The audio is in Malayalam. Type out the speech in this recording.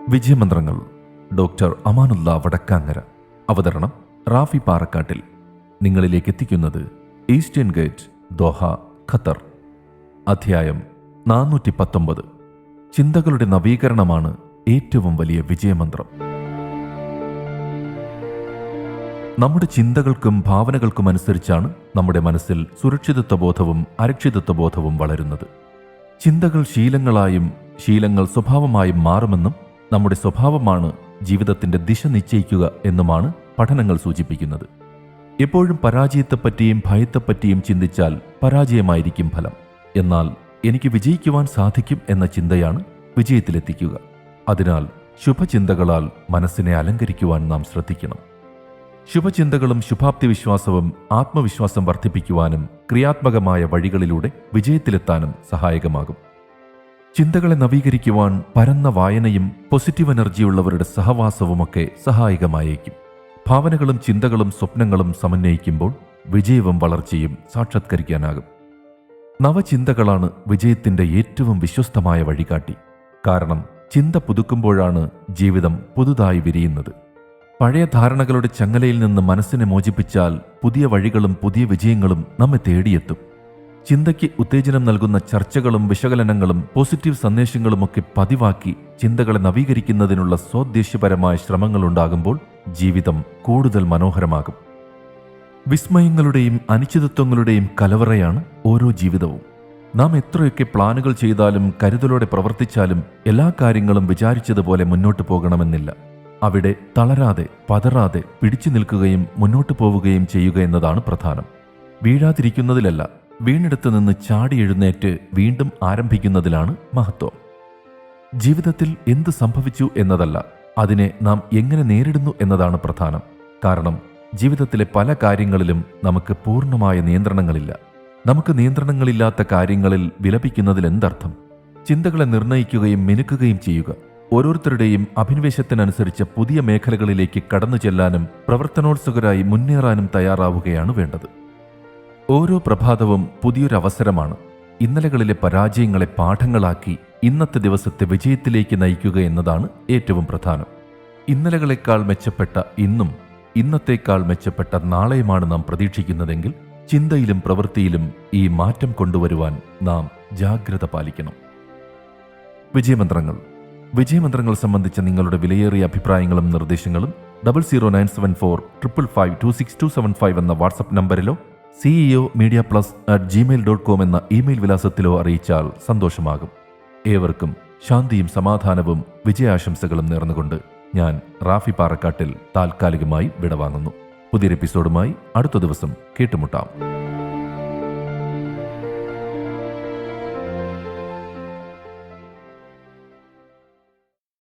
വിജയമന്ത്രങ്ങൾ ഡോക്ടർ അമാനുള്ള വടക്കാങ്ങര. അവതരണം റാഫി പാറക്കാട്ടിൽ. നിങ്ങളിലേക്ക് എത്തിക്കുന്നത് ഈസ്റ്റേൺ ഗേറ്റ്, ദോഹ, ഖത്തർ. അധ്യായം 419. ചിന്തകളുടെ നവീകരണമാണ് ഏറ്റവും വലിയ വിജയമന്ത്രം. നമ്മുടെ ചിന്തകൾക്കും ഭാവനകൾക്കും അനുസരിച്ചാണ് നമ്മുടെ മനസ്സിൽ സുരക്ഷിതത്വബോധവും അരക്ഷിതത്വബോധവും വളരുന്നത്. ചിന്തകൾ ശീലങ്ങളായും ശീലങ്ങൾ സ്വഭാവമായും മാറുമെന്നും നമ്മുടെ സ്വഭാവമാണ് ജീവിതത്തിന്റെ ദിശ നിശ്ചയിക്കുക എന്നുമാണ് പഠനങ്ങൾ സൂചിപ്പിക്കുന്നത്. എപ്പോഴും പരാജയത്തെപ്പറ്റിയും ഭയത്തെപ്പറ്റിയും ചിന്തിച്ചാൽ പരാജയമായിരിക്കും ഫലം. എന്നാൽ എനിക്ക് വിജയിക്കുവാൻ സാധിക്കും എന്ന ചിന്തയാണ് വിജയത്തിലെത്തിക്കുക. അതിനാൽ ശുഭചിന്തകളാൽ മനസ്സിനെ അലങ്കരിക്കുവാൻ നാം ശ്രദ്ധിക്കണം. ശുഭചിന്തകളും ശുഭാപ്തി വിശ്വാസവും ആത്മവിശ്വാസം വർദ്ധിപ്പിക്കുവാനും ക്രിയാത്മകമായ വഴികളിലൂടെ വിജയത്തിലെത്താനും സഹായകമാകും. ചിന്തകളെ നവീകരിക്കുവാൻ പരന്ന വായനയും പോസിറ്റീവ് എനർജിയുള്ളവരുടെ സഹവാസവുമൊക്കെ സഹായകമായേക്കും. ഭാവനകളും ചിന്തകളും സ്വപ്നങ്ങളും സമന്വയിക്കുമ്പോൾ വിജയവും വളർച്ചയും സാക്ഷാത്കരിക്കാനാകും. നവചിന്തകളാണ് വിജയത്തിന്റെ ഏറ്റവും വിശ്വസ്തമായ വഴികാട്ടി. കാരണം ചിന്ത പുതുക്കുമ്പോഴാണ് ജീവിതം പുതുതായി വിരിയുന്നത്. പഴയ ധാരണകളുടെ ചങ്ങലയിൽ നിന്ന് മനസ്സിനെ മോചിപ്പിച്ചാൽ പുതിയ വഴികളും പുതിയ വിജയങ്ങളും നമ്മെ തേടിയെത്തും. ചിന്തയ്ക്ക് ഉത്തേജനം നൽകുന്ന ചർച്ചകളും വിശകലനങ്ങളും പോസിറ്റീവ് സന്ദേശങ്ങളുമൊക്കെ പതിവാക്കി ചിന്തകളെ നവീകരിക്കുന്നതിനുള്ള സ്വോദ്ദേശ്യപരമായ ശ്രമങ്ങളുണ്ടാകുമ്പോൾ ജീവിതം കൂടുതൽ മനോഹരമാകും. വിസ്മയങ്ങളുടെയും അനിശ്ചിതത്വങ്ങളുടെയും കലവറയാണ് ഓരോ ജീവിതവും. നാം എത്രയൊക്കെ പ്ലാനുകൾ ചെയ്താലും കരുതലോടെ പ്രവർത്തിച്ചാലും എല്ലാ കാര്യങ്ങളും വിചാരിച്ചതുപോലെ മുന്നോട്ടു പോകണമെന്നില്ല. അവിടെ തളരാതെ പതറാതെ പിടിച്ചു നിൽക്കുകയും മുന്നോട്ടു പോവുകയും ചെയ്യുക എന്നതാണ് പ്രധാനം. വീഴാതിരിക്കുന്നതിലല്ല, വീണിടത്ത് നിന്ന് ചാടി എഴുന്നേറ്റ് വീണ്ടും ആരംഭിക്കുന്നതിലാണ് മഹത്വം. ജീവിതത്തിൽ എന്ത് സംഭവിച്ചു എന്നതല്ല, അതിനെ നാം എങ്ങനെ നേരിടുന്നു എന്നതാണ് പ്രധാനം. കാരണം ജീവിതത്തിലെ പല കാര്യങ്ങളിലും നമുക്ക് പൂർണ്ണമായ നിയന്ത്രണങ്ങളില്ല. നമുക്ക് നിയന്ത്രണങ്ങളില്ലാത്ത കാര്യങ്ങളിൽ വിലപിക്കുന്നതിൽ എന്തർത്ഥം? ചിന്തകളെ നിർണ്ണയിക്കുകയും മിനുക്കുകയും ചെയ്യുക. ഓരോരുത്തരുടെയും അഭിനിവേശത്തിനനുസരിച്ച് പുതിയ മേഖലകളിലേക്ക് കടന്നു ചെല്ലാനും പ്രവർത്തനോത്സുകരായി മുന്നേറാനും തയ്യാറാവുകയാണ് വേണ്ടത്. ഓരോ പ്രഭാതവും പുതിയൊരവസരമാണ്. ഇന്നലകളിലെ പരാജയങ്ങളെ പാഠങ്ങളാക്കി ഇന്നത്തെ ദിവസത്തെ വിജയത്തിലേക്ക് നയിക്കുക എന്നതാണ് ഏറ്റവും പ്രധാനം. ഇന്നലകളെക്കാൾ മെച്ചപ്പെട്ട ഇന്നും ഇന്നത്തേക്കാൾ മെച്ചപ്പെട്ട നാളെയുമാണ് നാം പ്രതീക്ഷിക്കുന്നതെങ്കിൽ ചിന്തയിലും പ്രവൃത്തിയിലും ഈ മാറ്റം കൊണ്ടുവരുവാൻ നാം ജാഗ്രത പാലിക്കണം. വിജയമന്ത്രങ്ങൾ സംബന്ധിച്ച നിങ്ങളുടെ വിലയേറിയ അഭിപ്രായങ്ങളും നിർദ്ദേശങ്ങളും 00974552625 എന്ന വാട്സപ്പ് നമ്പറിലോ ceomedia+@gmail.com എന്ന ഇമെയിൽ വിലാസത്തിലോ അറിയിച്ചാൽ സന്തോഷമാകും. ഏവർക്കും ശാന്തിയും സമാധാനവും വിജയാശംസകളും നേർന്നുകൊണ്ട് ഞാൻ റാഫി പാറക്കാട്ടിൽ താൽക്കാലികമായി വിടവാങ്ങുന്നു. പുതിയൊരു എപ്പിസോഡുമായി അടുത്ത ദിവസം കേട്ടുമുട്ടാം.